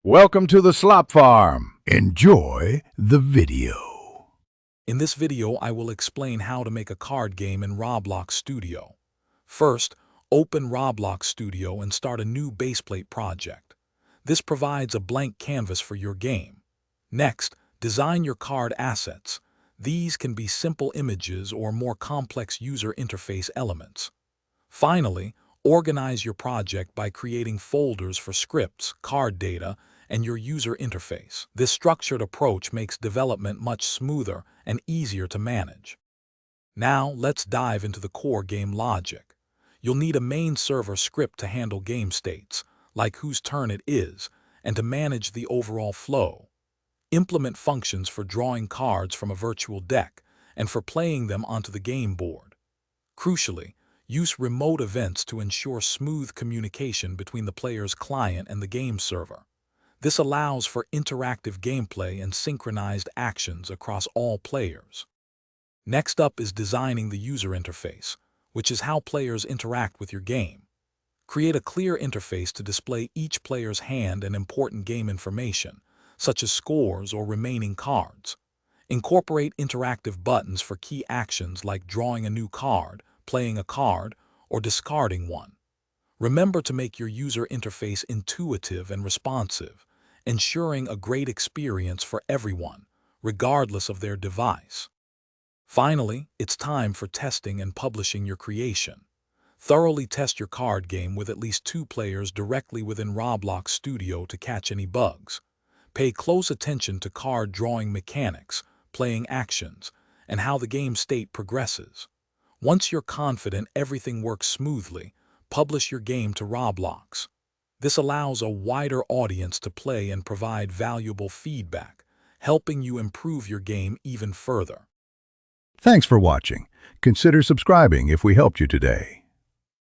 Welcome to the Slop Farm. Enjoy the video. In this video, I will explain how to make a card game in Roblox Studio. First, open Roblox Studio and start a new baseplate project. This provides a blank canvas for your game. Next, design your card assets. These can be simple images or more complex user interface elements. Finally, organize your project by creating folders for scripts, card data, and your user interface. This structured approach makes development much smoother and easier to manage. Now, let's dive into the core game logic. You'll need a main server script to handle game states, like whose turn it is, and to manage the overall flow. Implement functions for drawing cards from a virtual deck and for playing them onto the game board. Crucially, use remote events to ensure smooth communication between the player's client and the game server. This allows for interactive gameplay and synchronized actions across all players. Next up is designing the user interface, which is how players interact with your game. Create a clear interface to display each player's hand and important game information, such as scores or remaining cards. Incorporate interactive buttons for key actions like drawing a new card, playing a card, or discarding one. Remember to make your user interface intuitive and responsive, ensuring a great experience for everyone, regardless of their device. Finally, it's time for testing and publishing your creation. Thoroughly test your card game with at least 2 players directly within Roblox Studio to catch any bugs. Pay close attention to card drawing mechanics, playing actions, and how the game state progresses. Once you're confident everything works smoothly, publish your game to Roblox. This allows a wider audience to play and provide valuable feedback, helping you improve your game even further. Thanks for watching. Consider subscribing if we helped you today.